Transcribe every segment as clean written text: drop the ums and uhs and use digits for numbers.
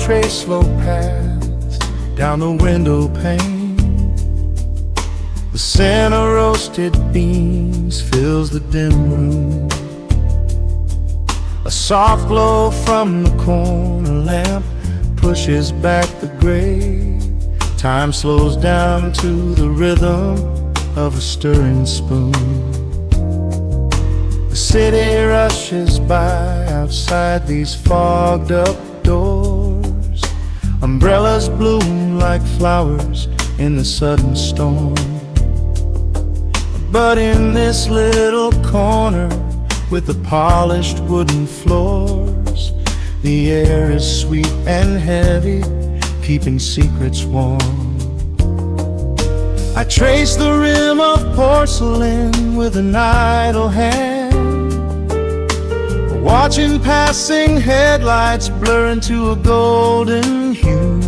trace slow paths down the window pane. The scent of roasted beans fills the dim room. A soft glow from the corner lamp pushes back the gray. Time slows down to the rhythm of a stirring spoon. The city rushes by outside these fogged up doors. Umbrellas bloom like flowers in the sudden storm. But in this little corner with the polished wooden floors, the air is sweet and heavy, keeping secrets warm. I trace the rim of porcelain with an idle hand, watching passing headlights blur into a golden hue.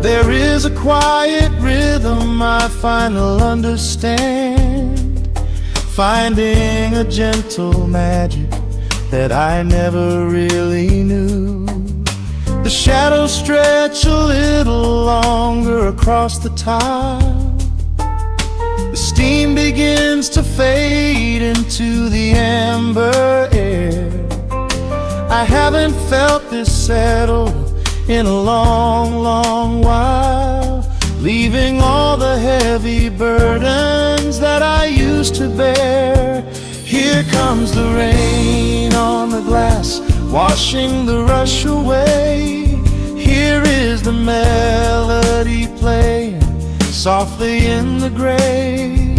There is a quiet rhythm I finally understand, finding a gentle magic that I never really knew. The shadows stretch a little longer across the tile. The steam begins to fade into the amber air. I haven't felt this settled in a long, long while, leaving all the heavy burdens that I used to bear. Here comes the rain on the glass, washing the rush away. Here is the melody playing softly in the gray.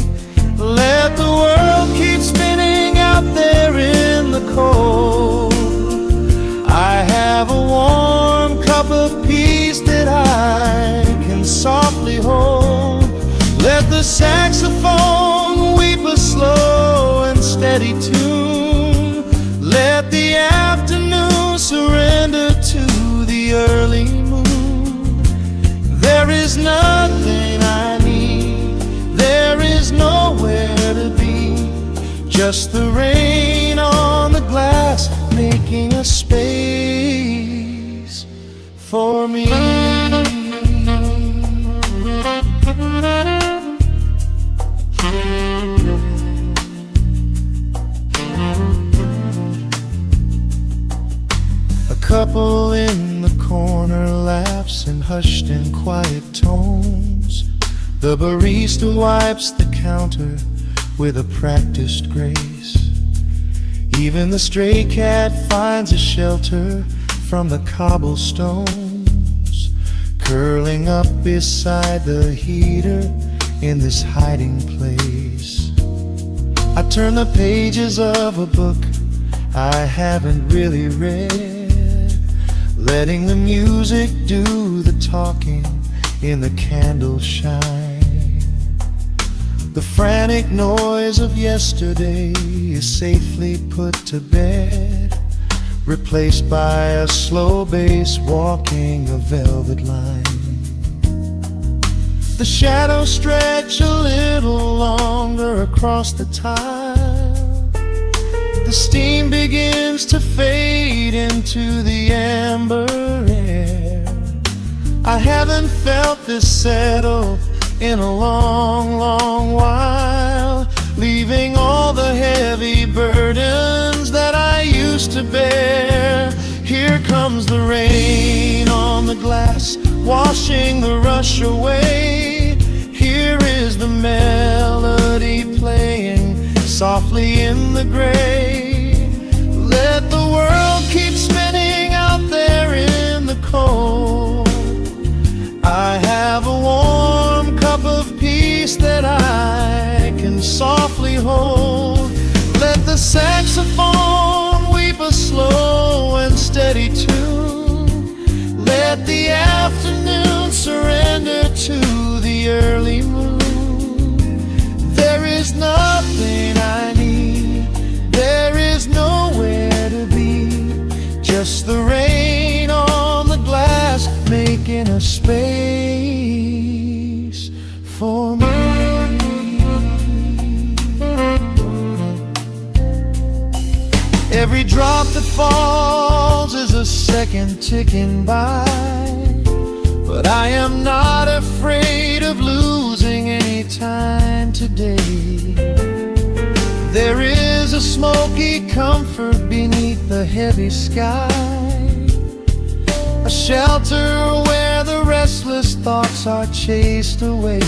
Let the world keep spinning out there in the cold. I have a warm cup of peace that I can softly hold. Let the saxophone weep a slow and steady tune. Let the afternoon surrender to the early moon. There is nothing I need, there is nowhere to be, just the rain on the glass making a space for me. A couple in the corner laughs in hushed and quiet tones. The barista wipes the counter with a practiced grace. Even the stray cat finds a shelter from the cobblestones, curling up beside the heater in this hiding place. I turn the pages of a book I haven't really read, letting the music do the talking in the candle shine. The frantic noise of yesterday is safely put to bed, replaced by a slow bass walking a velvet line. The shadows stretch a little longer across the tile. The steam begins to fade into the amber air. I haven't felt this settle in a long, long while, leaving all the heavy burdens that I used to bear. Here comes the rain on the glass, washing the rush away. Here is the melody playing softly in the gray. Let the world keep spinning out there in the cold. I have a warm cup of peace that I can softly hold. Let the saxophone weep a slow and steady tune. Let the afternoon surrender to the early moon. There is nothing I need, there is nowhere to be, just the rain on the glass making a space for me. Every drop that falls knows is a second ticking by, but I am not afraid of losing any time today. There is a smoky comfort beneath the heavy sky, a shelter where the restless thoughts are chased away.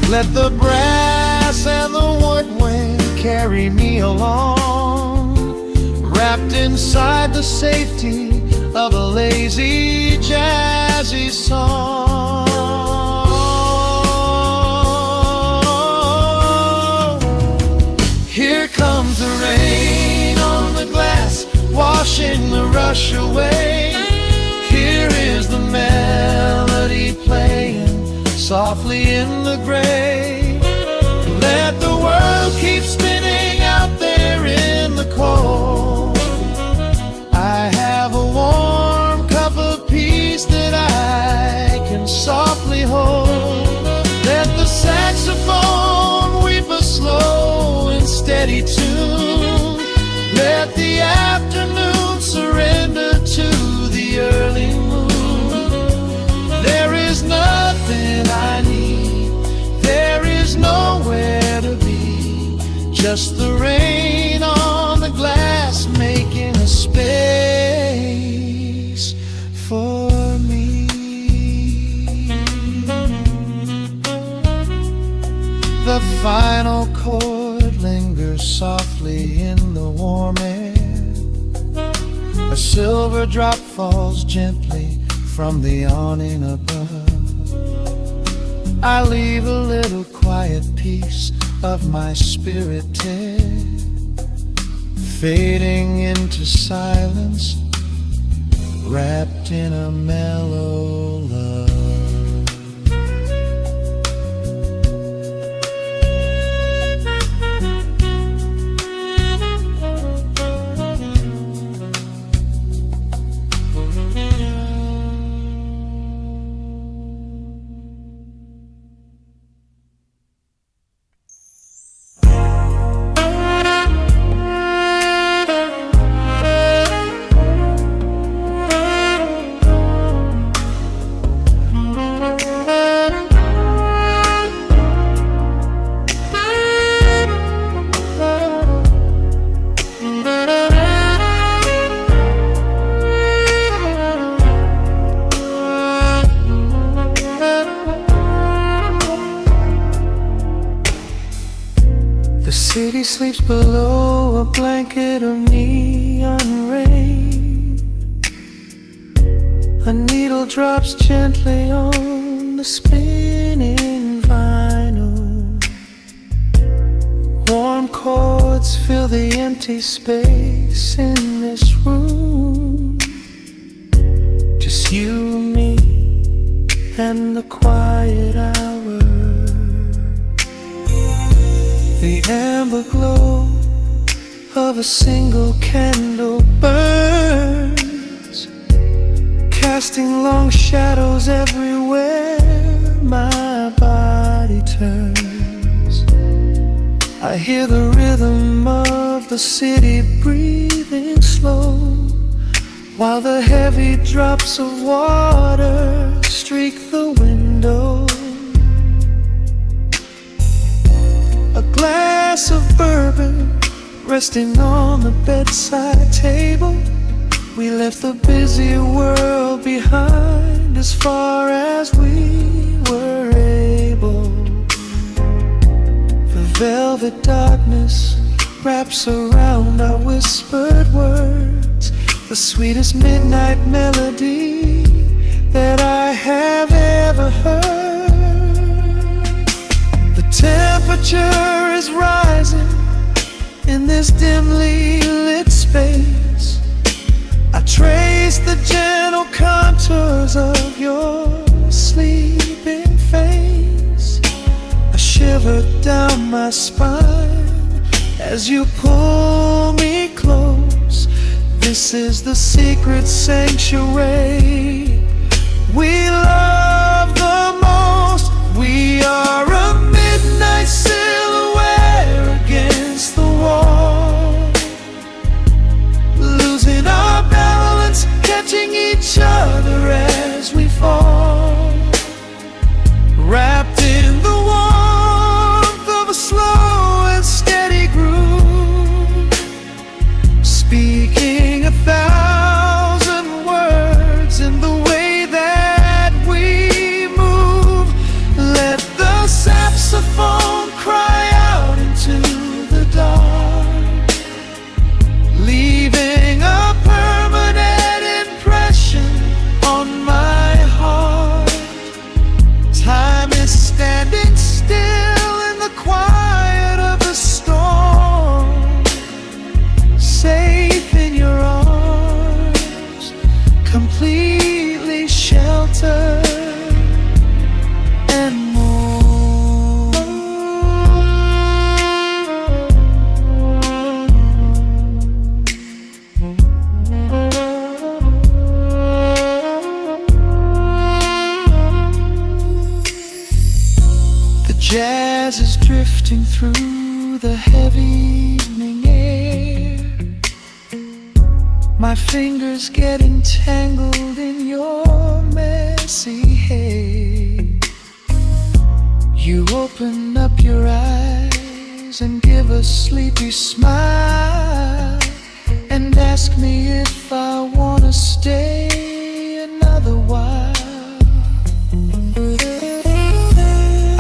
Let the brass and the woodwind carry me along, wrapped inside the safety of a lazy, jazzy song. Here comes the rain on the glass, washing the rush away. Here is the melody playing softly in the gray. Let the world keep spinning out there in the cold. I have a warm cup of peace that I can softly hold. Let the saxophone weep a slow and steady tune. Let the afternoon surrender to the early moon. There is nothing I need, there is nowhere to be, just the rain on the glass making a space for me. The final chord lingers softly in the warm air. A silver drop falls gently from the awning above. I leave a little quiet piece of my spirit tear, fading into silence, wrapped in a mellow love. The city sleeps below a blanket of neon rain. A needle drops gently on the spinning vinyl. Warm chords fill the empty space in this room. Just you, me, and the quiet hour. The amber glow of a single candle burns, casting long shadows everywhere my body turns. I hear the rhythm of the city breathing slow, while the heavy drops of water streak the window. A glass of bourbon resting on the bedside table. We left the busy world behind as far as we were able. The velvet darkness wraps around our whispered words, the sweetest midnight melody that I have ever heard. The temperature is rising in this dimly lit space. I trace the gentle contours of your sleeping face. I shiver down my spine as you pull me close. This is the secret sanctuary we love the most. We are a midnight silhouette against the wall, losing our Jazz is drifting through the heavy evening air. My fingers get entangled in your messy hair. You open up your eyes and give a sleepy smile and ask me if I wanna stay another while.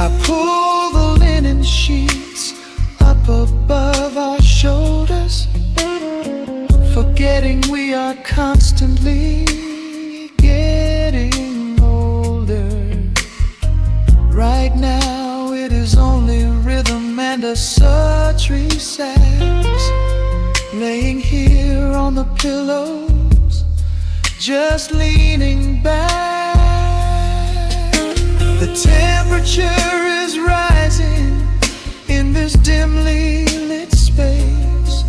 I pull the linen sheets up above our shoulders, forgetting we are constantly getting older. Right now it is only rhythm and a sultry sax, laying here on the pillows, just leaning back. The temperature is rising in this dimly lit space.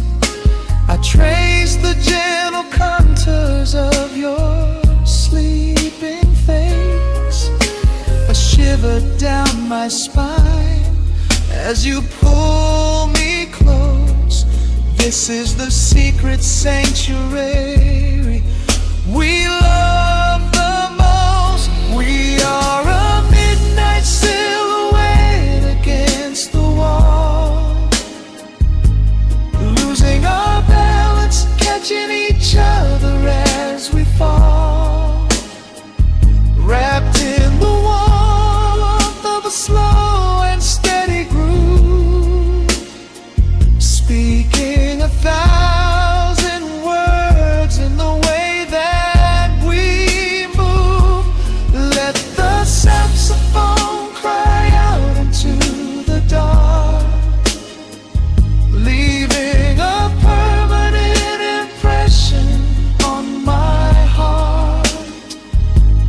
I trace the gentle contours of your sleeping face, a shiver down my spine as you pull me close. This is the secret sanctuary we love the most. We are a midnight silhouette against the wall, losing our balance, catching each other as we fall, wrapped in the warmth of a slow and steady groove, speaking 1,000 words in the way that we move. Let the saxophone cry out into the dark, leaving a permanent impression on my heart.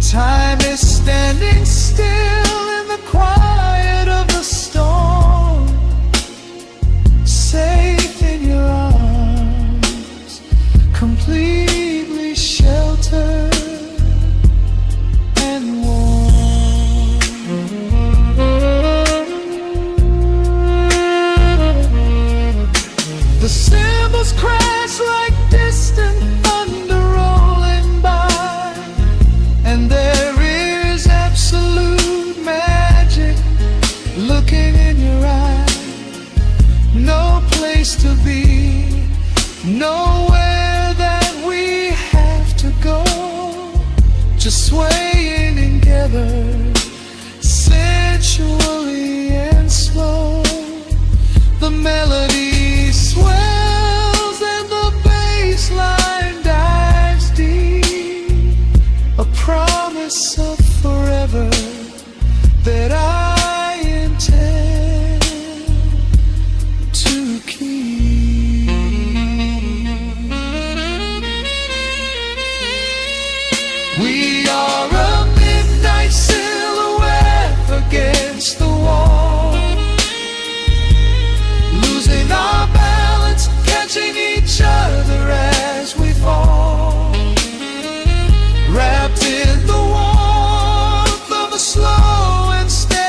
Time is standing still in the quiet of the storm, safe in your arms, completely sheltered and warm. The cymbals crash like distant thunder rolling by, and there is absolute magic looking in your eye. No place to be, nowhere that we have to go, just swaying together, sensually and slow. The melody swells and the bass line dives deep, a promise of forever that I intend to keep. We are a midnight silhouette against the wall, losing our balance, catching each other as we fall, wrapped in the warmth of a slow and steady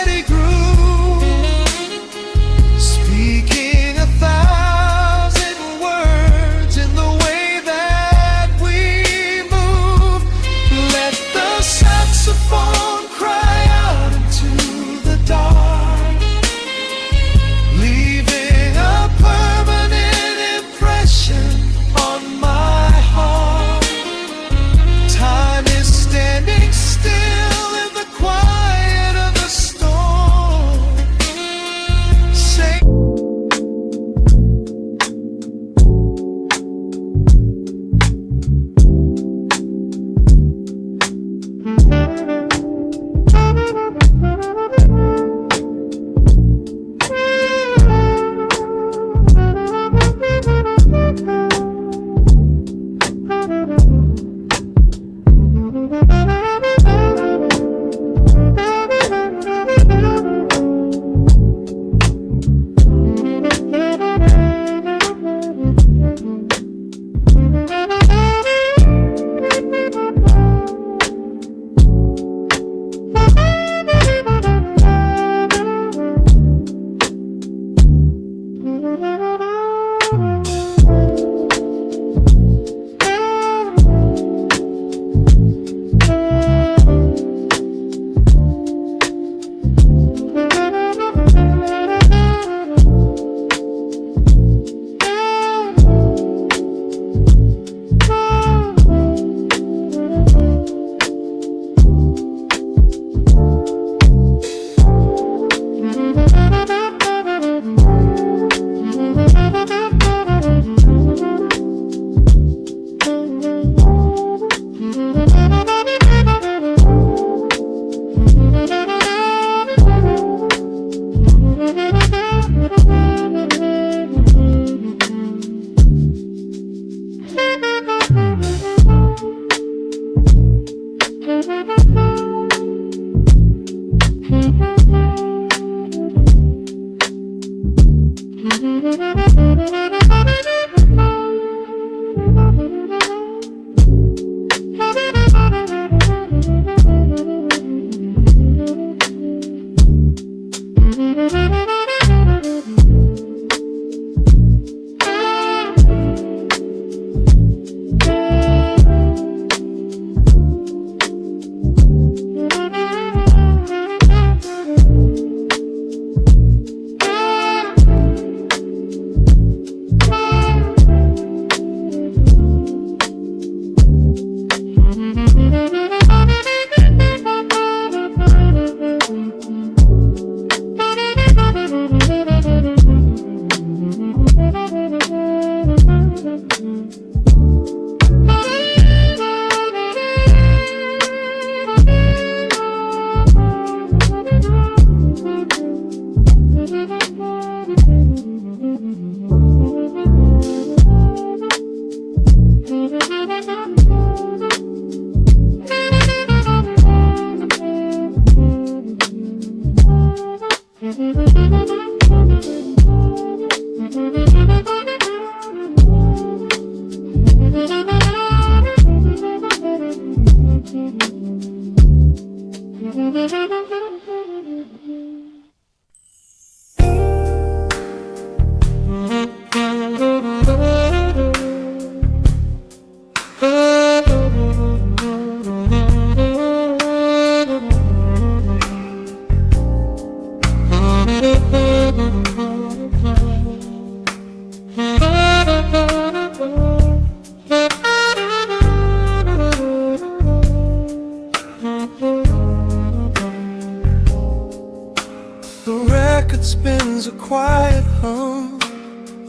The record spins a quiet hum,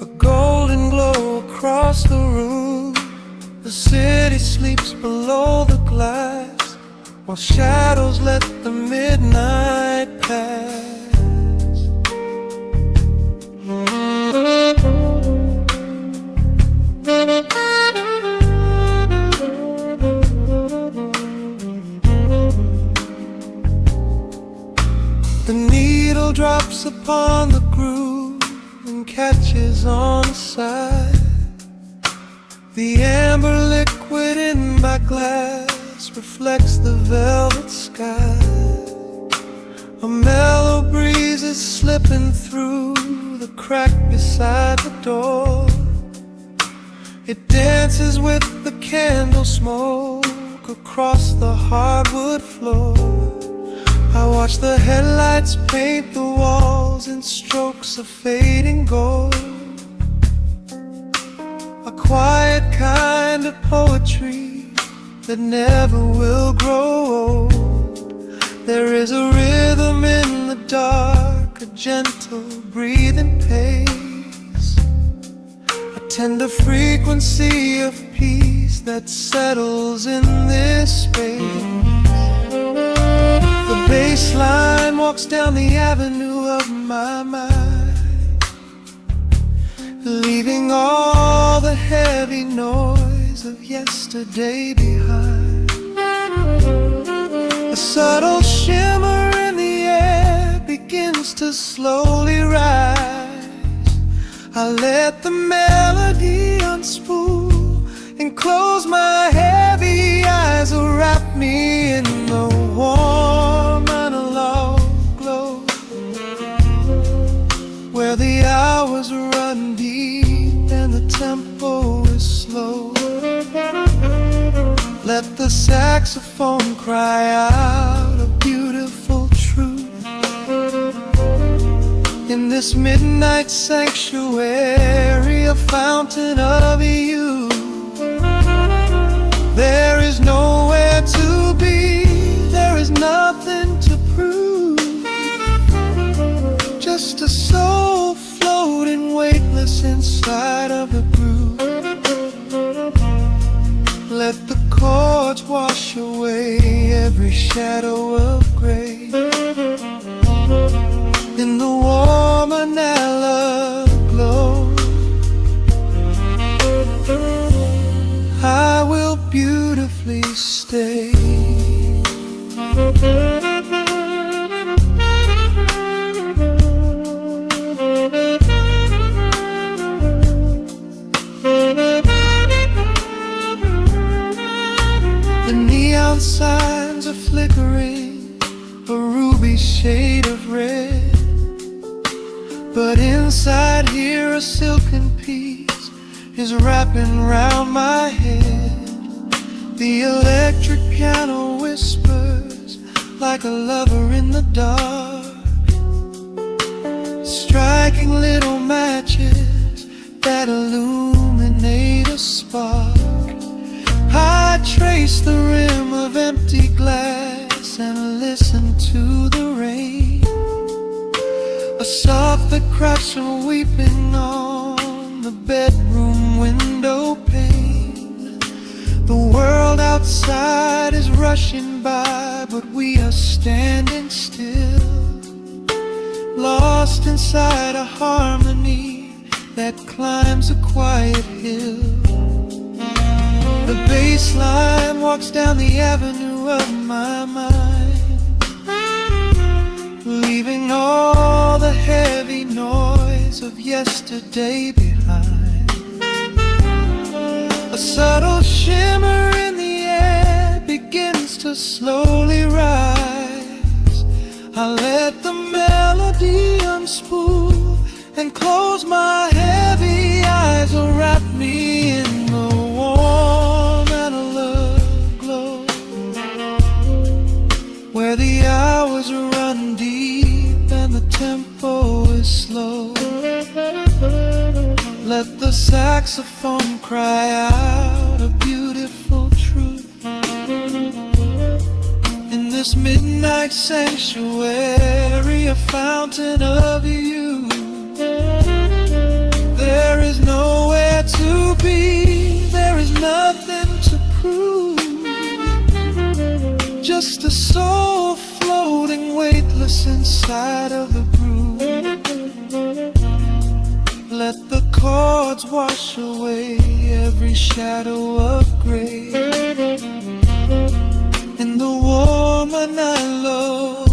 a golden glow across the room. The city sleeps below the glass, while shadows let the midnight pass. The needle drops upon the groove and catches on the side. The amber liquid in my glass reflects the velvet sky. A mellow breeze is slipping through the crack beside the door. It dances with the candle smoke across the hardwood floor. I watch the headlights paint the walls in strokes of fading gold. A quiet kind of poetry that never will grow old. There is a rhythm in the dark, a gentle breathing pace, a tender frequency of peace that settles in this space. The bass line walks down the avenue of my mind, leaving all the heavy noise of yesterday behind. A subtle shimmer in the air begins to slowly rise. I let the melody unspool and close my heavy eyes, will wrap me in the warm analog glow, where the hours run deep and the tempo is slow. Let the saxophone cry out a beautiful truth in this midnight sanctuary, a fountain of youth. There is nowhere to be, there is nothing to prove, just a soul floating weightless inside of the groove. Let the chords wash away every shadow of gray. In the warm analog glow, I will beautifully stay. The neon signs are flickering, a ruby shade of red, but inside here a silken peace is wrapping round my head. The electric piano whispers like a lover in the dark, striking little matches that illuminate a spark. I trace the rim of empty glass and listen to the rain, a sob that cracks from weeping on the bedroom window pane. The world outside is rushing by, but we are standing still, lost inside a harmony that climbs a quiet hill. The bass line walks down the avenue of my mind, leaving all the heavy noise of yesterday behind. A subtle shimmer in the air begins to slowly rise. I let the melody unspool and close my heavy eyes, or wrap me in the warm analog glow, where the hours run deep and the tempo is slow. Let the saxophone cry out a beautiful truth in this midnight sanctuary, a fountain of youth. There is nowhere to be, there is nothing to prove, just a soul floating weightless inside of the groove. Let the chords wash away every shadow of gray in the warm and I love.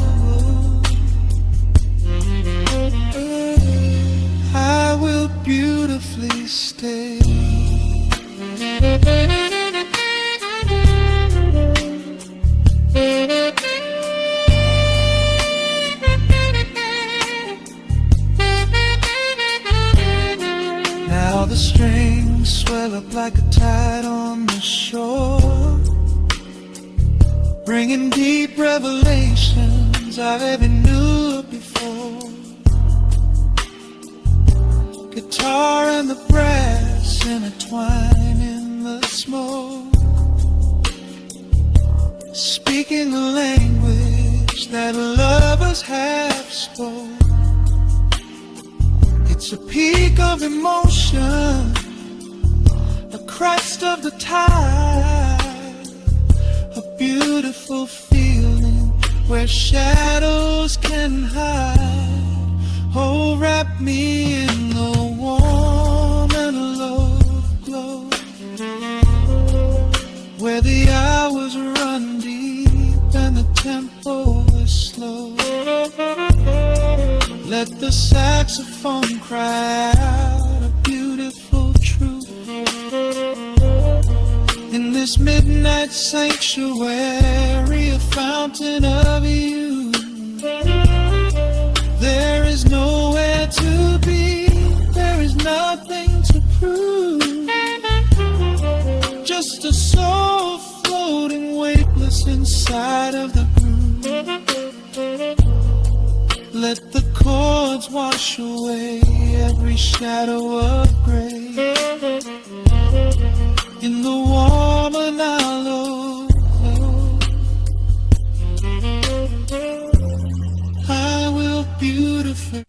I will beautifully stay. Now the strings swell up like a tide on the shore, bringing deep revelations I've ever knew before. Guitar and the brass intertwine in the smoke, speaking a language that lovers have spoke. It's a peak of emotion, a crest of the tide, a beautiful feeling where shadows can hide. Oh, wrap me in the warm analog glow, where the hours run deep and the tempo is slow. Let the saxophone cry out a beautiful truth in this midnight sanctuary, a fountain of youth. There is nowhere to be, there is nothing to prove, just a soul floating weightless inside of the groove. Let the chords wash away every shadow of gray in the warm and hollow glow. I will beautifully.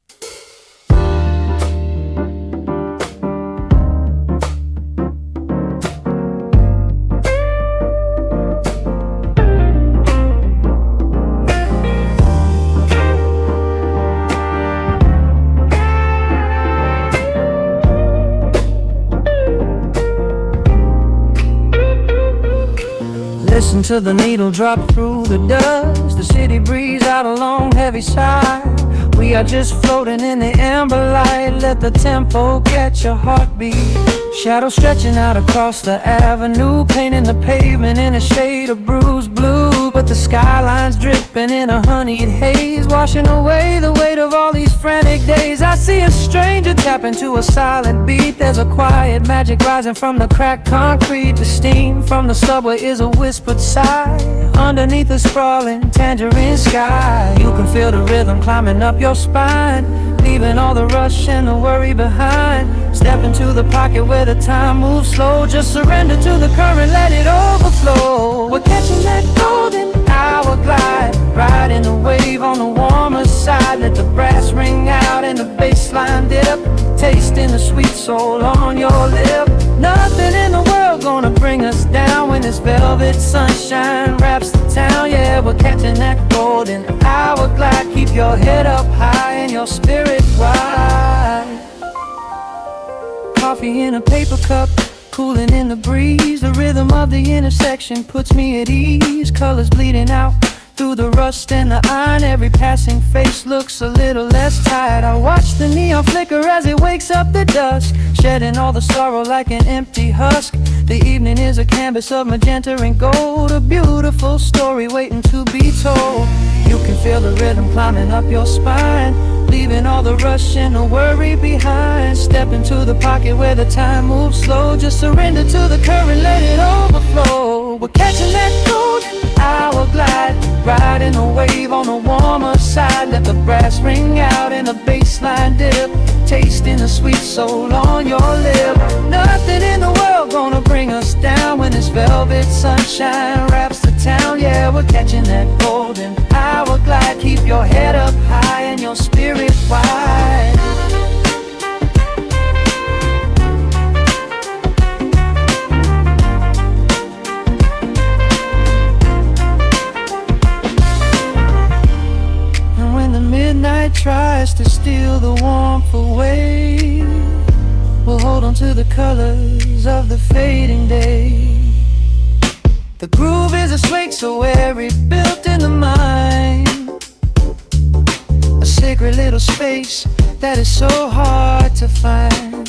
Listen to the needle drop through the dust. The city breeze out a long heavy sigh. We are just floating in the amber light. Let the tempo catch your heartbeat. Shadows stretching out across the avenue, painting the pavement in a shade of bruised blue. But the skyline's dripping in a honeyed haze, washing away the weight of all these frantic days. I see a stranger tap into a silent beat. There's a quiet magic rising from the cracked concrete. The steam from the subway is a whispered sigh underneath the sprawling tangerine sky. You can feel the rhythm climbing up your spine, leaving all the rush and the worry behind. Step into the pocket where the time moves slow. Just surrender to the current, let it overflow. We're catching that golden hour glide, riding the wave on the warmer side. Let the brass ring out and the bass line dip, tasting the sweet soul on your lip. Nothing in the world gonna bring us down when this velvet sunshine wraps the town. Yeah, we're catching that golden hour glide. Keep your head up high and your spirit wide. Coffee in a paper cup, cooling in the breeze. The rhythm of the intersection puts me at ease. Colors bleeding out through the rust and the iron. Every passing face looks a little less tired. I watch the neon flicker as it wakes up the dusk, shedding all the sorrow like an empty husk. The evening is a canvas of magenta and gold, a beautiful story waiting to be told. You can feel the rhythm climbing up your spine, leaving all the rush and the worry behind. Step into the pocket where the time moves slow. Just surrender to the current, let it overflow. We're catching that golden hour glide, riding a wave on the warmer side. Let the brass ring out and the bass line dip, tasting the sweet soul on your lip. Nothing in the world gonna bring us down when this velvet sunshine wraps the town. Yeah, we're catching that golden hour glide. Keep your head up high and your spirit wide. And when the midnight tries to steal the warmth away, we'll hold on to the colors of the fading day. The groove is a swing so airy, built in the mind, a sacred little space that is so hard to find.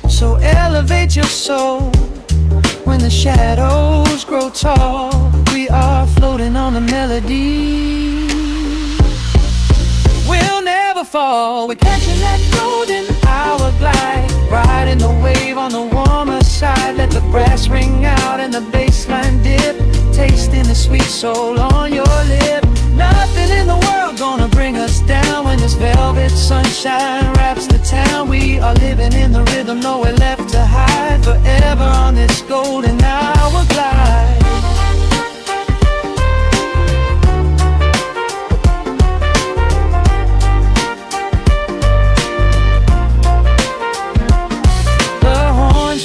So elevate your soul when the shadows grow tall. We are floating on the melody, we'll never fall. We're catching that golden hour glide, riding the wave on the warmer side. Let the brass ring out and the bass line dip, tasting the sweet soul on your lip. Nothing in the world gonna bring us down when this velvet sunshine wraps the town. We are living in the rhythm, nowhere left to hide, forever on this golden hour glide.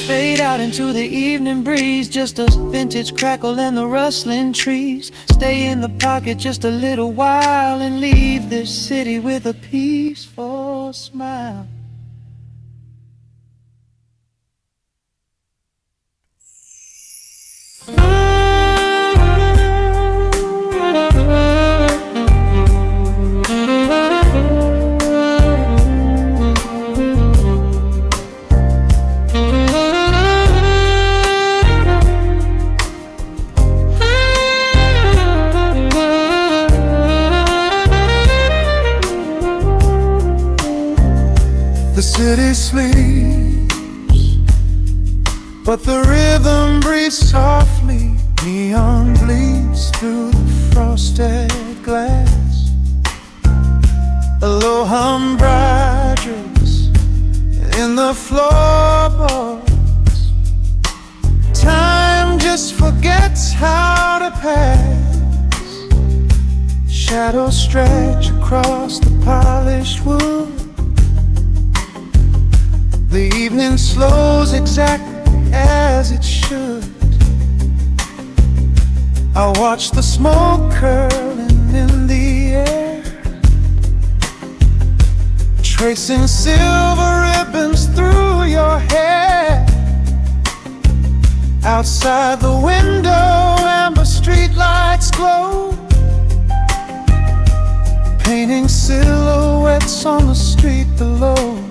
Fade out into the evening breeze, just a vintage crackle and the rustling trees. Stay in the pocket just a little while and leave this city with a peaceful smile. The city sleeps, but the rhythm breathes softly. Neon bleeds through the frosted glass. A low hum brides in the floorboards. Time just forgets how to pass. Shadows stretch across the polished wood. The evening slows exactly as it should. I watch the smoke curling in the air, tracing silver ribbons through your hair. Outside the window, amber streetlights glow, painting silhouettes on the street below.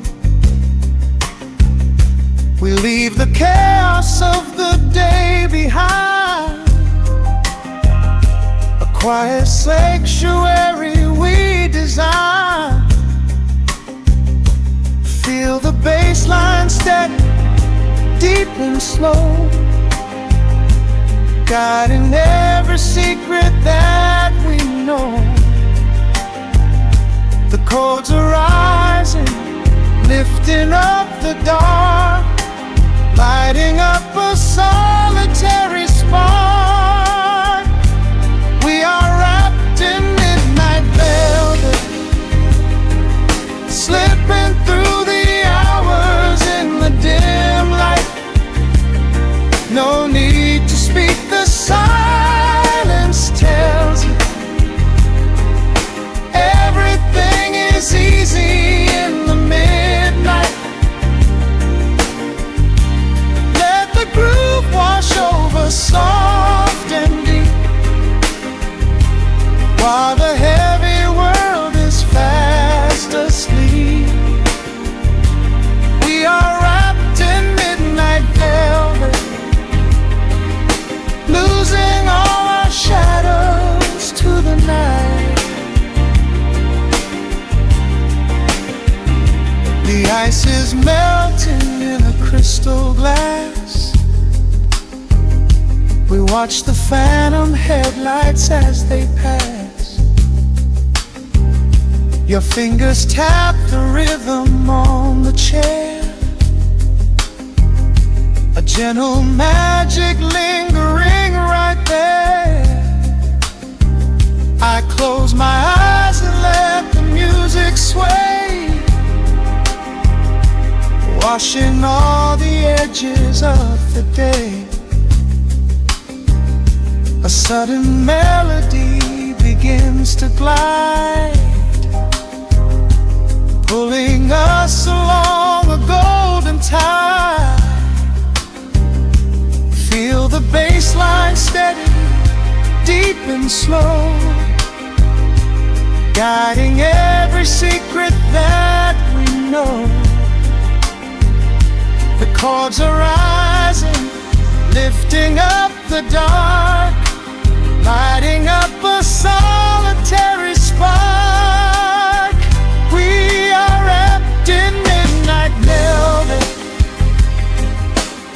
We leave the chaos of the day behind, a quiet sanctuary we design. Feel the bass line steady, deep and slow, guiding every secret that we know. The chords are rising, lifting up the dark, lighting up a solitary spark. We are wrapped in midnight velvet, slipping through the hours in the dim light. No need to speak, the silence tells you everything is easy in the midnight. Groove wash over song. The ice is melting in a crystal glass. We watch the phantom headlights as they pass. Your fingers tap the rhythm on the chair, a gentle magic lingering right there. I close my eyes and let the music sway, washing all the edges of the day. A sudden melody begins to glide, pulling us along a golden tide. Feel the bass line steady, deep and slow, guiding every secret that we know. The chords are rising, lifting up the dark, lighting up a solitary spark. We are wrapped in midnight velvet,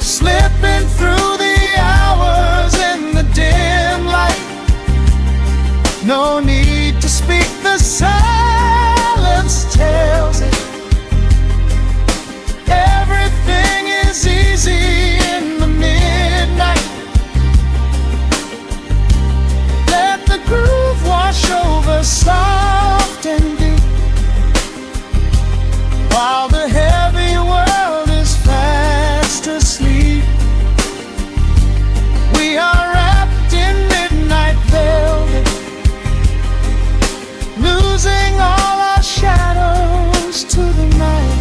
slipping through the hours in the dim light. No need to speak, the silence tells it. Everything is easy in the midnight. Let the groove wash over soft and deep, while the heavy world is fast asleep. We are wrapped in midnight velvet, losing all our shadows to the night.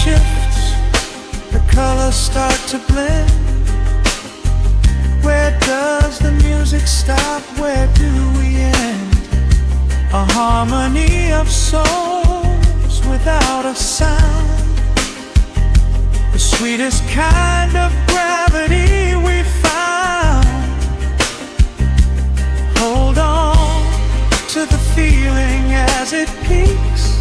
Shifts, the colors start to blend. Where does the music stop? Where do we end? A harmony of souls without a sound, the sweetest kind of gravity we found. Hold on to the feeling as it peaks,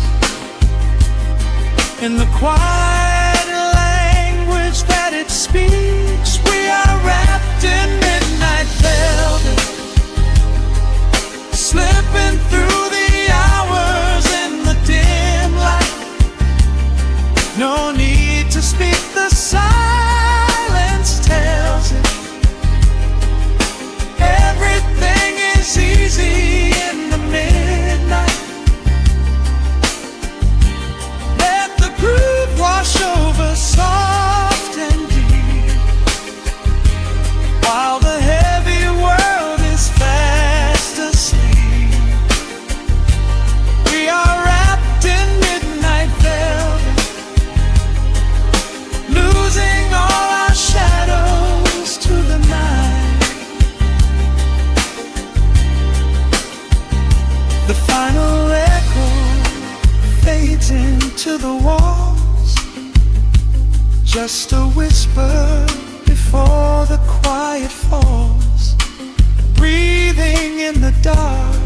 in the quiet language that it speaks. We are wrapped in midnight velvet, slipping through the hours in the dim light. No need to speak, the silence tells it. Everything is easy in the midnight. Wash over soft and deep, while the heavy world is fast asleep. We are wrapped in midnight velvet, losing all our shadows to the night. The final echo fades into the wall, just a whisper before the quiet falls. Breathing in the dark,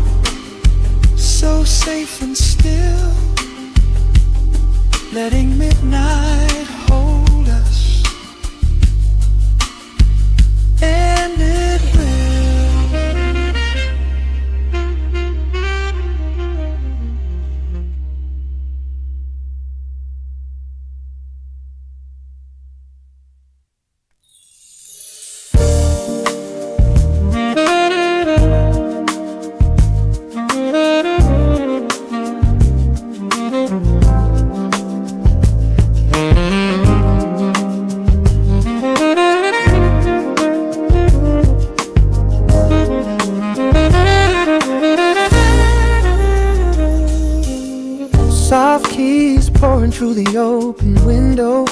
so safe and still, letting midnight hold us, and it will. through the open window.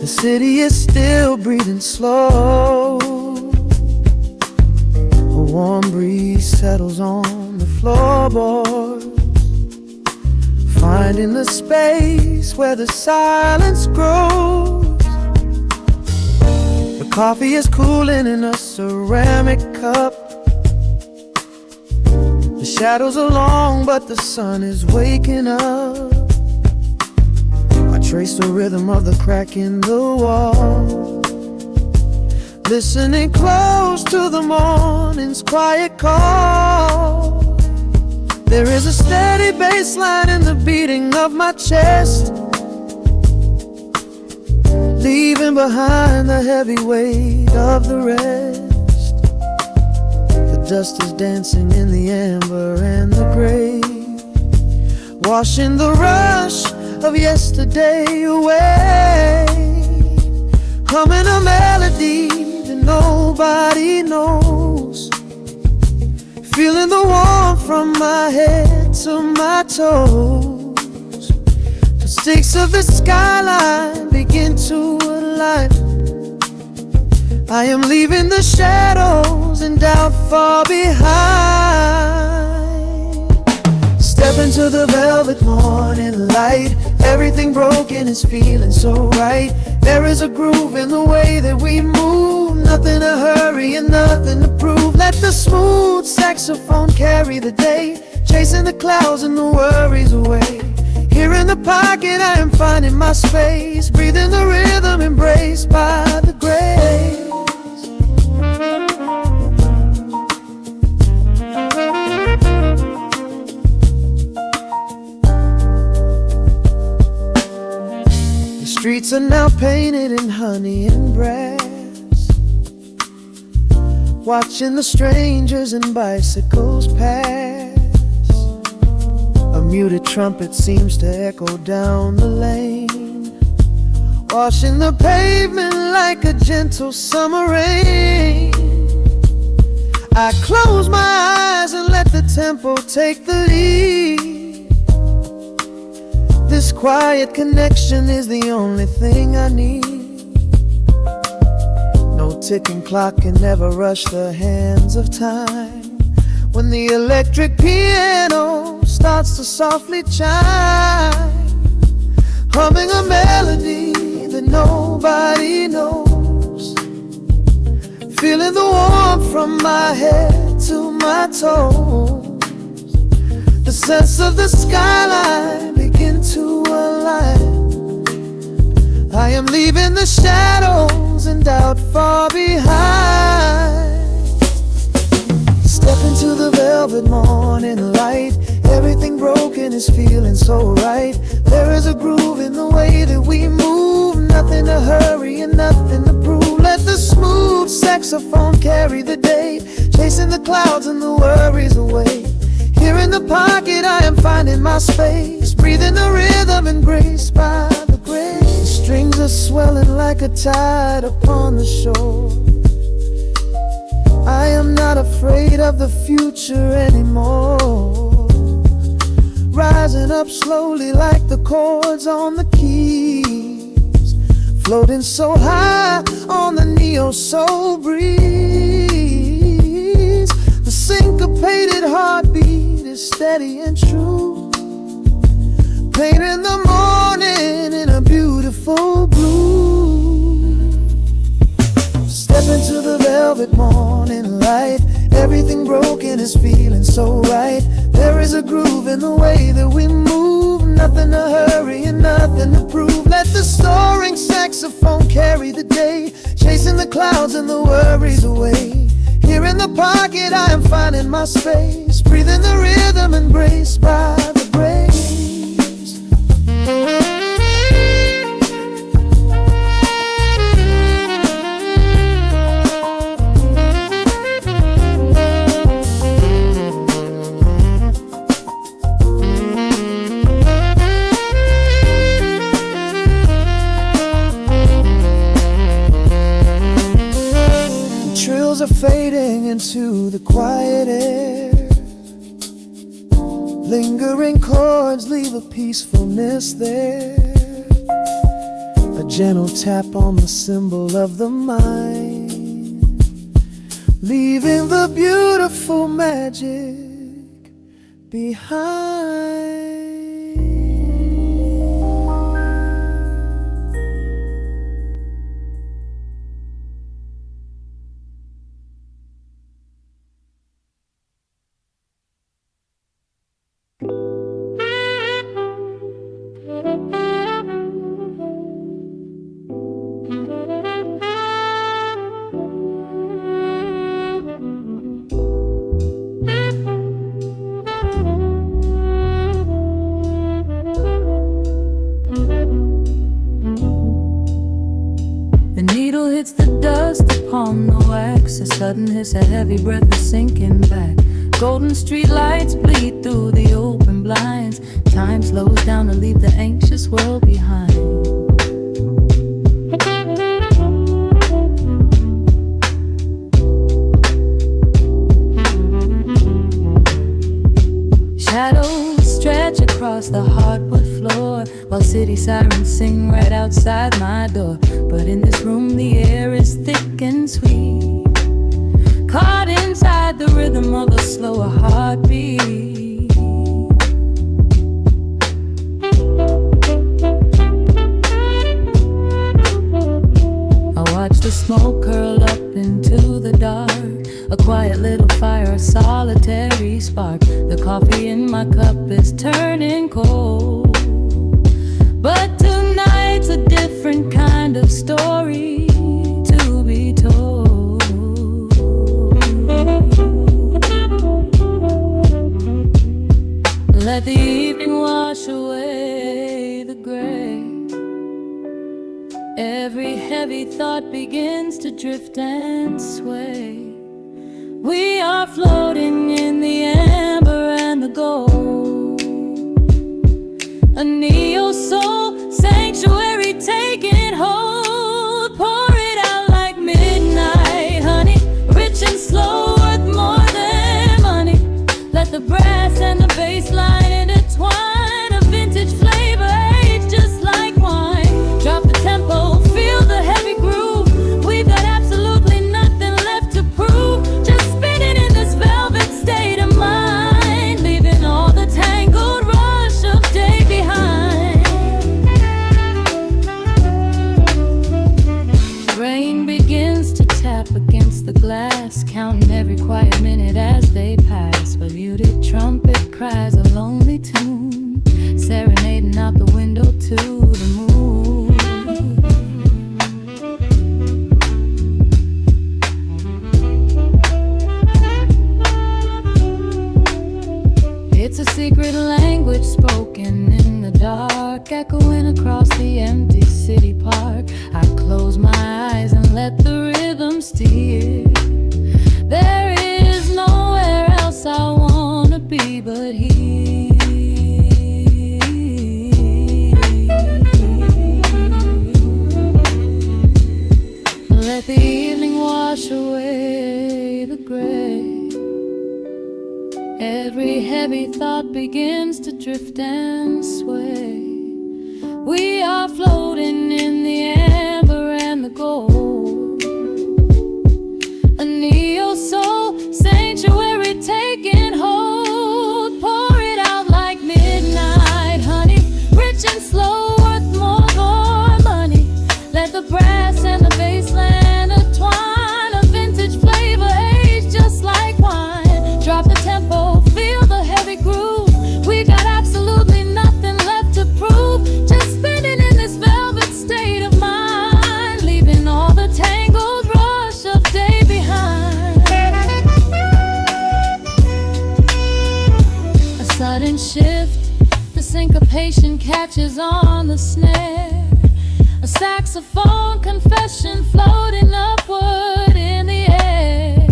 The city is still breathing slow. A warm breeze settles on the floorboards, finding the space where the silence grows. The coffee is cooling in a ceramic cup. The shadows are long, but the sun is waking up. I trace the rhythm of the crack in the wall, listening close to the morning's quiet call. There is a steady bass line in the beating of my chest, leaving behind the heavy weight of the rest. The dust is dancing in the amber and the gray, washing the rush of yesterday away. Humming a melody that nobody knows, feeling the warmth from my head to my toes. The stakes of the skyline begin to align. I am leaving the shadows and doubt far behind. Step into the velvet morning light. Everything broken is feeling so right. There is a groove in the way that we move. Nothing to hurry and nothing to prove. Let the smooth saxophone carry the day, chasing the clouds and the worries away. Here in the pocket I am finding my space, breathing the rhythm embraced by the grace. The streets are now painted in honey and brass, watching the strangers and bicycles pass. A muted trumpet seems to echo down the lane, washing the pavement like a gentle summer rain. I close my eyes and let the tempo take the lead. This quiet connection is the only thing I need. No ticking clock can never rush the hands of time. When the electric piano starts to softly chime, humming a melody that nobody knows, feeling the warmth from my head to my toes. The sense of the skyline begin to align. I am leaving the shadows and doubt far behind. Step into the velvet morning light. Everything broken is feeling so right. There is a groove in the way that we move. Nothing to hurry and nothing to prove. Let the smooth saxophone carry the day, chasing the clouds and the worries away. Here in the pocket I am finding my space, breathing the rhythm embraced by the grace. The strings are swelling like a tide upon the shore. I am not afraid of the future anymore, rising up slowly like the chords on the keys, floating so high on the neo-soul breeze. The syncopated heartbeat is steady and true, painting the morning in a beautiful blue. Step into the velvet morning light. Everything broken is feeling so right. There is a groove in the way that we move. Nothing to hurry and nothing to prove. Let the soaring saxophone carry the day, chasing the clouds and the worries away. Here in the pocket I am finding my space, breathing the rhythm embraced by the grace. Are fading into the quiet air, Lingering chords leave a peacefulness there, a gentle tap on the cymbal of the mind, leaving the beautiful magic behind. Upon the wax, a sudden hiss, a heavy breath is sinking back. Golden street lights bleed through the open blinds. Time slows down to leave the anxious world behind. Shadows stretch across the hardwood floor, while city sirens sing right outside my door. But in this room the air is thick and sweet, caught inside the rhythm of a slower heartbeat. I watch the smoke curl up into the dark, a quiet little fire, a solitary spark. The coffee in my cup is turning cold, but tonight's a different kind of story to be told. Let the evening wash away the gray. Every heavy thought begins to drift and sway. We are floating in the amber and the gold, a neo-soul sanctuary taking hold. Pour it out like midnight honey, rich and slow, worth more than money. Let the brass and the bass line intertwine, a vintage flavor aged just like wine. Drop the tempo, feel the heavy groove. We've got absolutely nothing left to prove, just spinning in this velvet state of mind, leaving all the tangled rush of day behind. Rain begins to tap against the glass, counting every quiet minute as they pass. A muted trumpet cries a lonely tune, serenading out the window to the moon. It's a secret language spoken in the dark, echoing across the empty city park. I close my eyes and let the rhythm steer. There is nowhere else I wanna be but here. Let the evening wash away the gray. Every heavy thought begins to drift and sway. We are floating in the amber and the gold, a neo-soul sanctuary taking hold. Pour it out like midnight honey, rich and slow, worth more money. Let the brass and the bassline intertwine, a vintage flavor aged just like wine. Drop the tempo, feel the heavy groove. We got absolutely nothing left to prove, just spinning in this velvet state of mind, leaving all the tangled rush of day behind. A sudden shift, the syncopation catches on the snare, a saxophone confession floating upward in the air.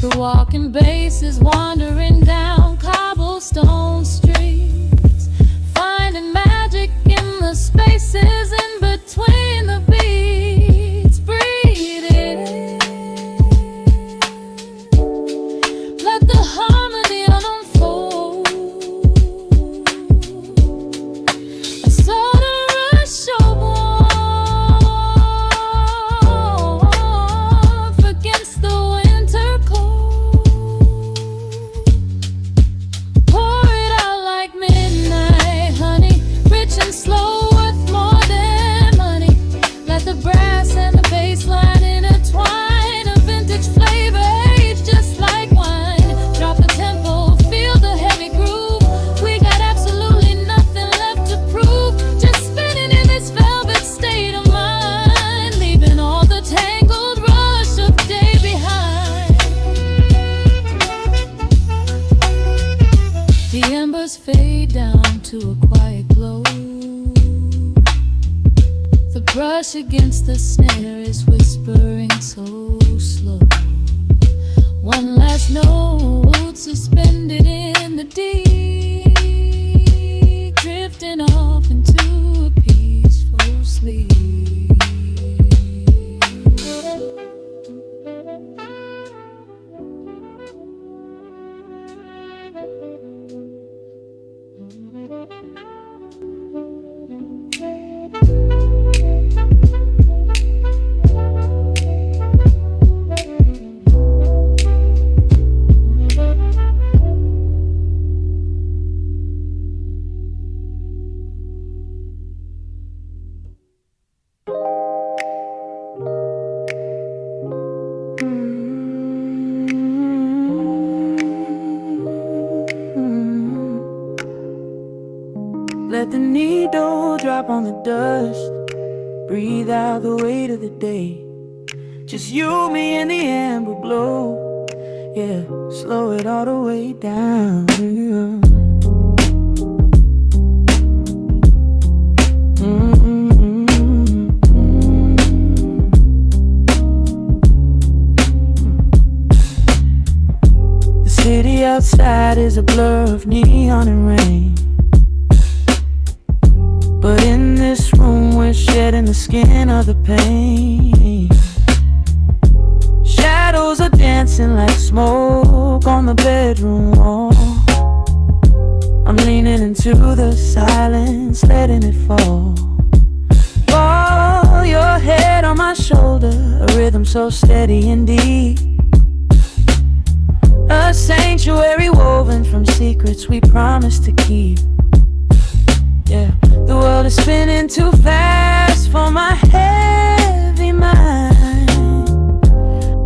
The walking bass is wandering down cobblestone streets, finding magic in the spaces in between the beats. Breathe it in, let the harmony unfold. lights fade down to a quiet glow. The brush against the snare is whispering so slow. One last note suspended in the deep, drifting off into a peaceful sleep. Let the needle drop on the dust. Breathe out the weight of the day. Just you, me, and the amber glow. Yeah, slow it all the way down. The city outside is a blur of neon and rain. But in this room we're shedding the skin of the pain. Shadows are dancing like smoke on the bedroom wall. I'm leaning into the silence, letting it fall. Fall your head on my shoulder, a rhythm so steady and deep. A sanctuary woven from secrets we promised to keep. Yeah, the world is spinning too fast for my heavy mind.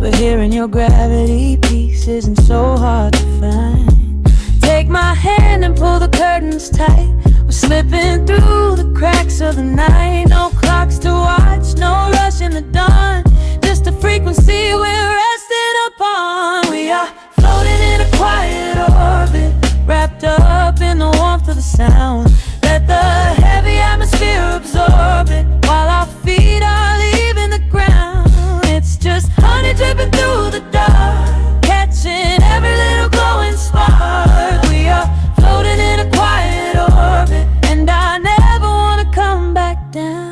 But hearing your gravity piece isn't so hard to find. Take my hand and pull the curtains tight. We're slipping through the cracks of the night. No clocks to watch, no rush in the dawn. Just a frequency we're resting upon. We are floating in a quiet orbit, wrapped up in the warmth of the sound. Let the heavy atmosphere absorb it, while our feet are leaving the ground. It's just honey dripping through the dark, catching every little glowing spark. We are floating in a quiet orbit, and I never want to come back down.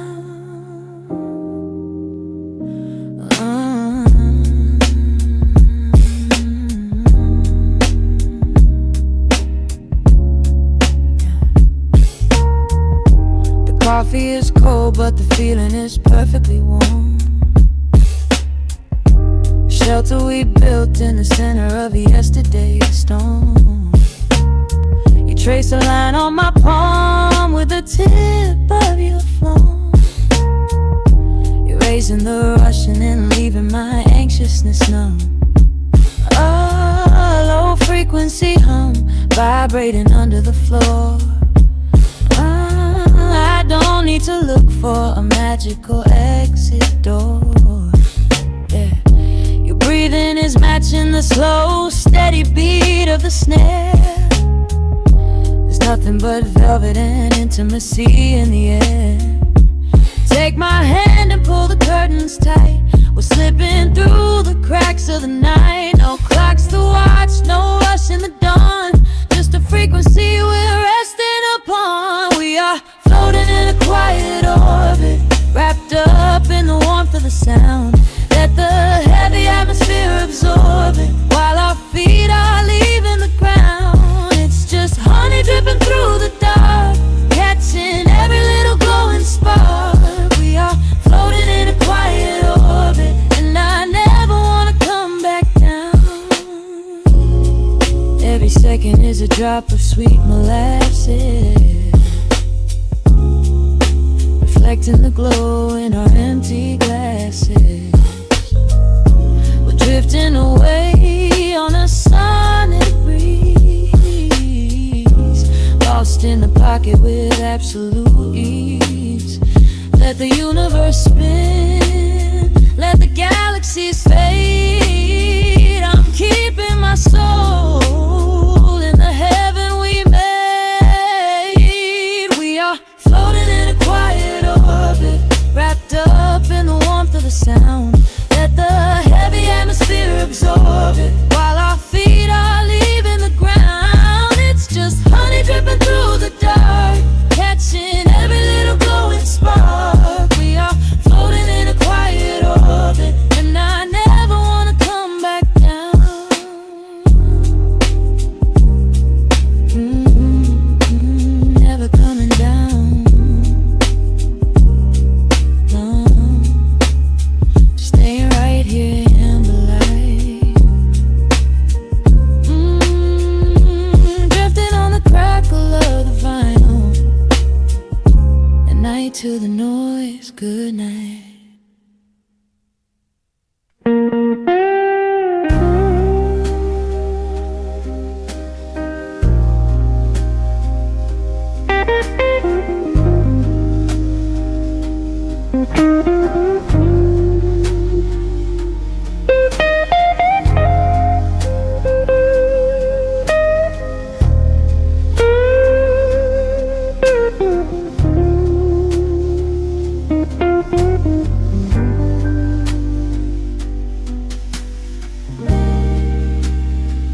Coffee is cold, but the feeling is perfectly warm. Shelter we built in the center of yesterday's storm. You trace a line on my palm with the tip of your phone, erasing the rushing and leaving my anxiousness numb. A low frequency hum vibrating under the floor. I don't need to look for a magical exit door. Yeah, your breathing is matching the slow, steady beat of the snare. There's nothing but velvet and intimacy in the air. Take my hand and pull the curtains tight. We're slipping through the cracks of the night. No clocks to watch, no rush in the dawn. Just a frequency we're resting upon. We are floating in a quiet orbit, wrapped up in the warmth of the sound. Let the heavy atmosphere absorb it, while our feet are leaving the ground. It's just honey dripping through the dark, catching every little glowing spark. We are floating in a quiet orbit, and I never want to come back down. Every second is a drop of sweet molasses, reflecting the glow in our empty glasses. We're drifting away on a sonic breeze, lost in the pocket with absolute ease. Let the universe spin, let the galaxies fade. I'm keeping my soul in the heaven we made. to the noise, good night.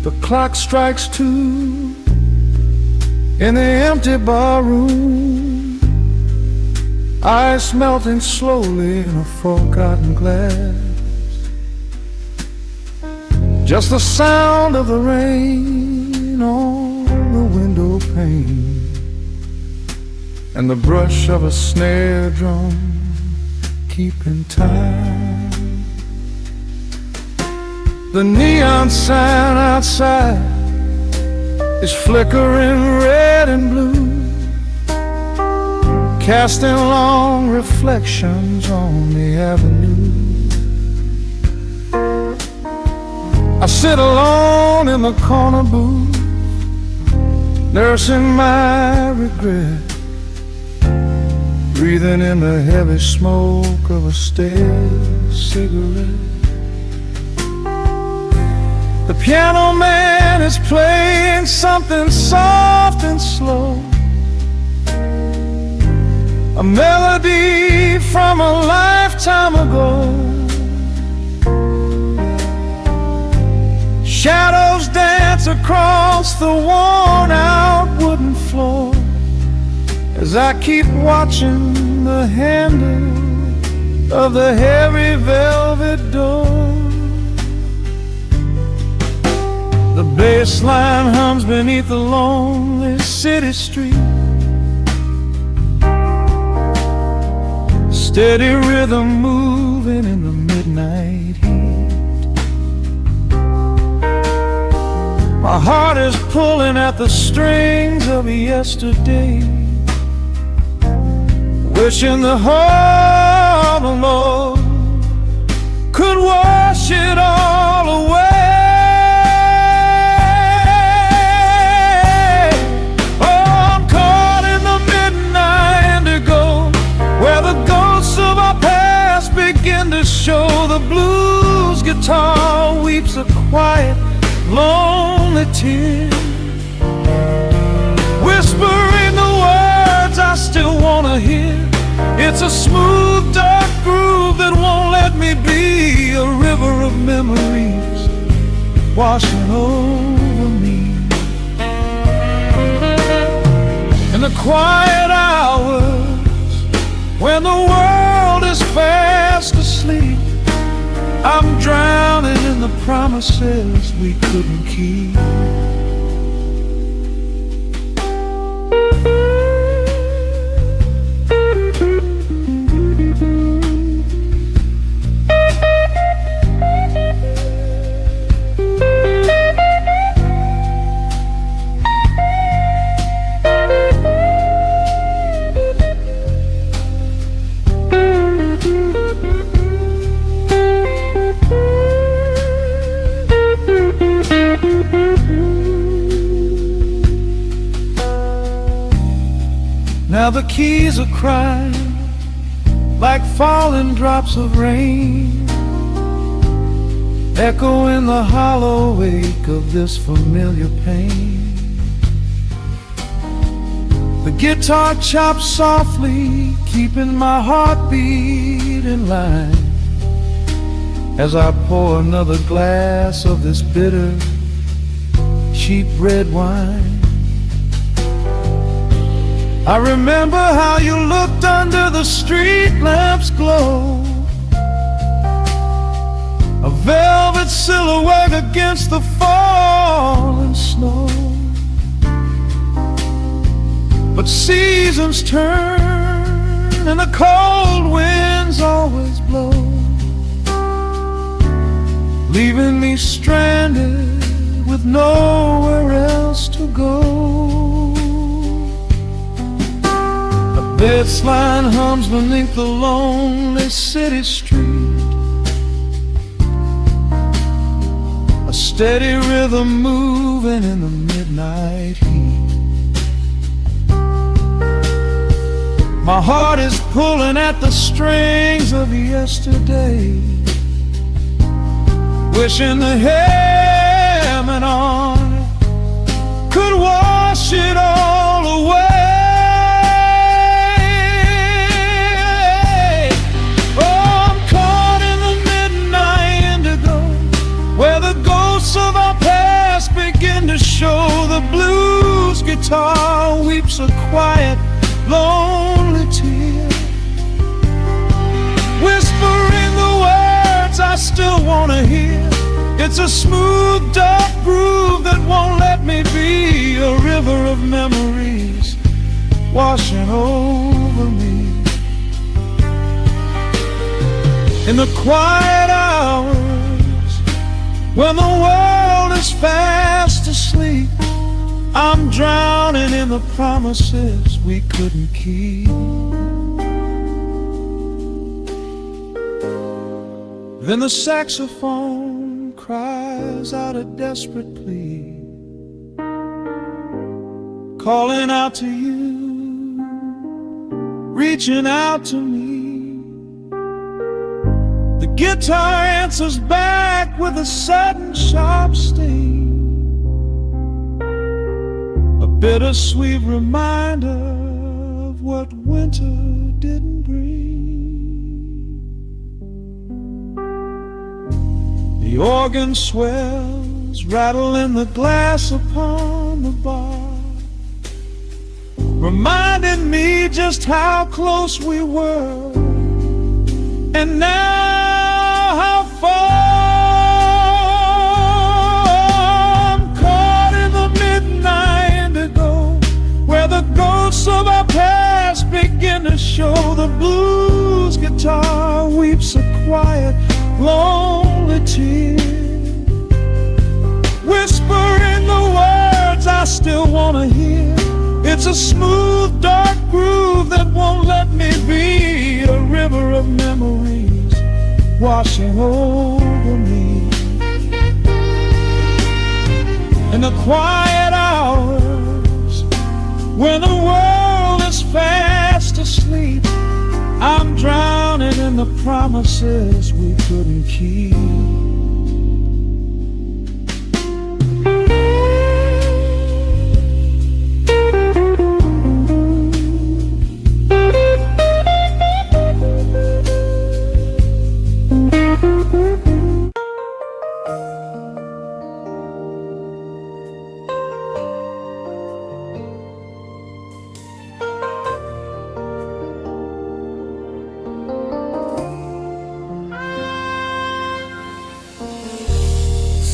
The clock strikes 2 in the empty bar room, ice melting slowly in a forgotten glass. Just the sound of the rain on the window pane and the brush of a snare drum keeping time. The neon sign outside is flickering red and blue, casting long reflections on the avenue. I sit alone in the corner booth, nursing my regret, breathing in the heavy smoke of a stale cigarette. The piano man is playing something soft and slow, a melody from a lifetime ago. Shadows dance across the worn-out wooden floor as I keep watching the handle of the heavy velvet door. The bass line hums beneath the lonely city street, steady rhythm moving in the midnight heat. My heart is pulling at the strings of yesterday, wishing the heart alone could wash it all away. Show the blues guitar weeps a quiet, lonely tear, whispering the words I still wanna hear. It's a smooth, dark groove that won't let me be, a river of memories washing over me. In the quiet hours when the world is fast asleep, I'm drowning in the promises we couldn't keep. Now the keys are crying like falling drops of rain, echo in the hollow wake of this familiar pain. The guitar chops softly, keeping my heartbeat in line as I pour another glass of this bitter, cheap red wine. I remember how you looked under the street lamp's glow, a velvet silhouette against the falling snow. But seasons turn and the cold winds always blow, leaving me stranded with nowhere else to go. A its line hums beneath the lonely city street, a steady rhythm moving in the midnight heat. My heart is pulling at the strings of yesterday, wishing the hem on could wash it all away. Oh, I'm caught in the midnight indigo, where the ghosts of our past begin to show. The blues guitar weeps a quiet, lonely tear, whispering the words I still want to hear. It's a smooth, dark groove that won't let me be, a river of memories washing over me. In the quiet hours, when the world is fast asleep, I'm drowning in the promises we couldn't keep. Then the saxophone cries out a desperate plea, calling out to you, reaching out to me. The guitar answers back with a sudden sharp sting, a bittersweet reminder of what winter didn't bring. The organ swells, rattling the glass upon the bar, reminding me just how close we were, and now how far. I'm caught in the midnight indigo, where the ghosts of our past begin to show. The blues guitar weeps a quiet, lonely tear, whispering the words I still want to hear. It's a smooth, dark groove that won't let me be, a river of memories washing over me. In the quiet hours, when the world is fast asleep, I'm drowning in the promises we couldn't keep.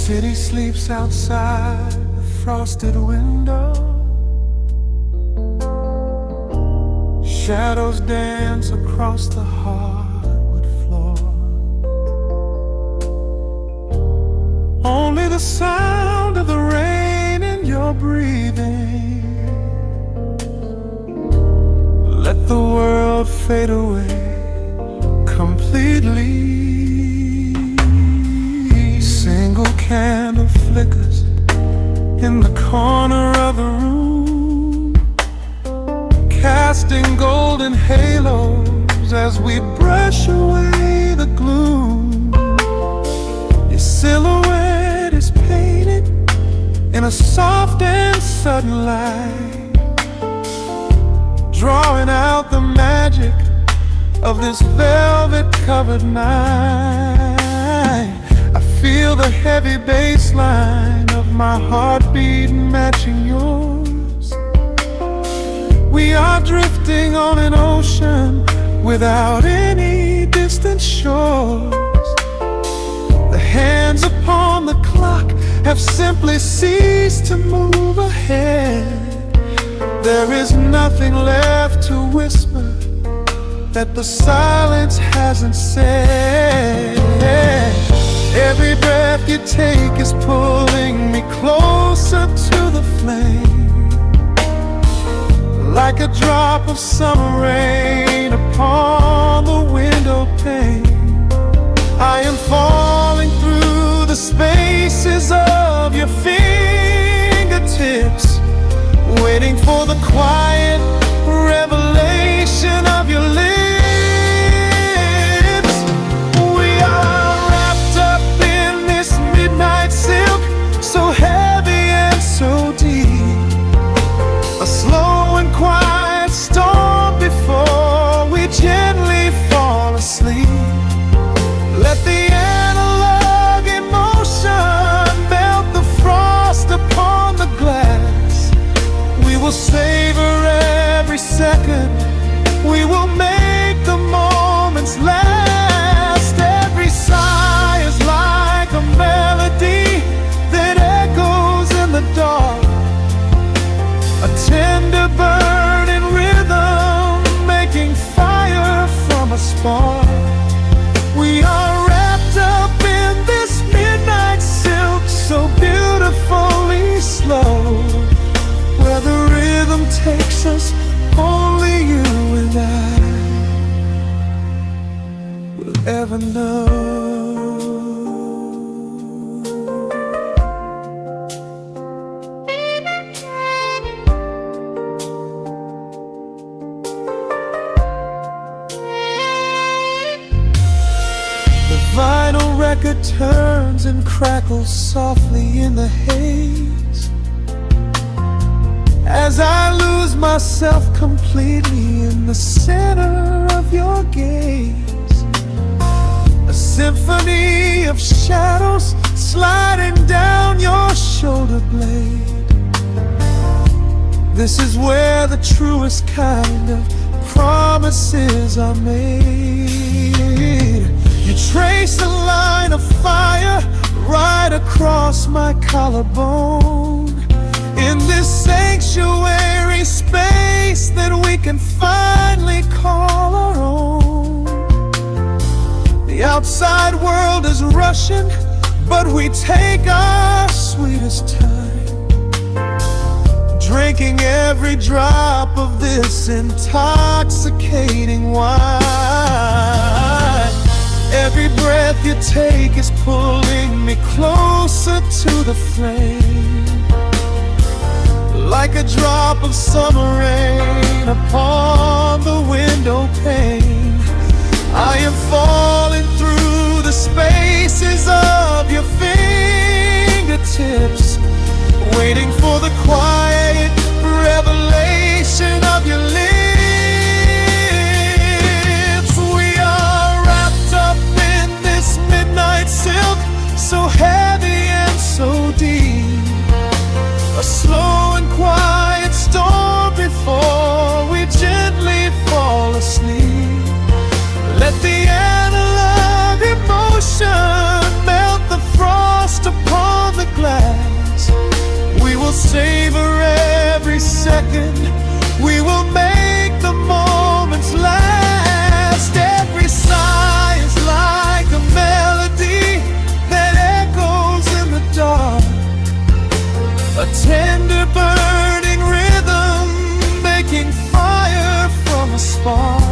City sleeps outside the frosted window, shadows dance across the hardwood floor. Only the sound of the rain in your breathing. Let the world fade away completely. Single candle flickers in the corner of the room, casting golden halos as we brush away the gloom. Your silhouette is painted in a soft and sudden light, drawing out the magic of this velvet-covered night. I feel the heavy bass line of my heartbeat matching yours. We are drifting on an ocean without any distant shores. The hands upon the clock have simply ceased to move ahead. There is nothing left to whisper that the silence hasn't said. Every breath you take is pulling me closer to the flame, like a drop of summer rain upon the window pane. I am falling through the spaces of your fingertips, waiting for the quiet revelation of your lips. We are wrapped up in this midnight silk, so heavy and so deep, a slow and quiet storm before we gently fall asleep. Let the analog emotion melt the frost upon the glass. We will savor every second, we will make the moments last. Every sigh is like a melody that echoes in the dark, a tender burning rhythm making fire from a spark. We are wrapped up in this midnight silk, so beautifully slow, where the rhythm takes us, only you and I will ever know. Vinyl record turns and crackles softly in the haze, as I lose myself completely in the center of your gaze. A symphony of shadows sliding down your shoulder blade. This is where the truest kind of promises are made. You trace a line of fire right across my collarbone, in this sanctuary space that we can finally call our own. The outside world is rushing, but we take our sweetest time, drinking every drop of this intoxicating wine. Every breath you take is pulling me closer to the flame, like a drop of summer rain upon the window pane. I am falling through the spaces of your fingertips, waiting for the quiet revelation of your lips. We are wrapped up in this midnight silk, so heavy and so deep, a slow and quiet storm before we gently fall asleep. Let the analog emotion melt the frost upon the glass. We will savor every second, we will make the moments last. Every sigh is like a melody that echoes in the dark, a tender burning rhythm making fire from a spark.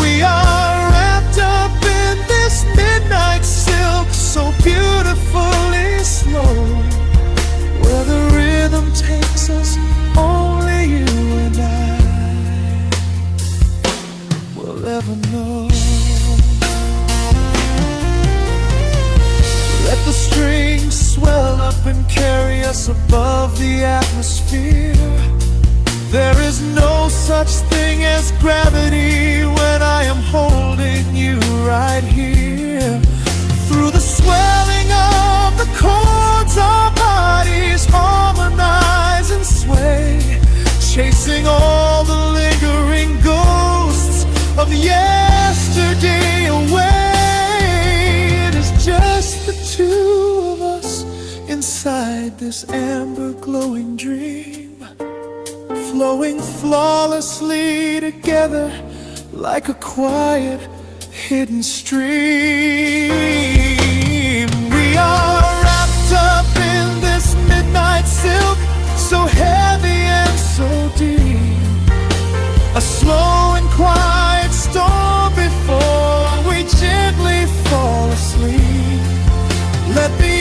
We are wrapped up in this midnight silk, so beautifully slow, where the rhythm takes us, only you and I will ever know. Let the strings swell up and carry us above the atmosphere. There is no such thing as gravity when I am holding you right here. Through the swelling of the chords, our bodies harmonize and sway, chasing all the lingering ghosts of yesterday away. It is just the two of us inside this amber glowing dream, flowing flawlessly together like a quiet hidden stream. We are wrapped up in this midnight silk, so heavy and so deep, at the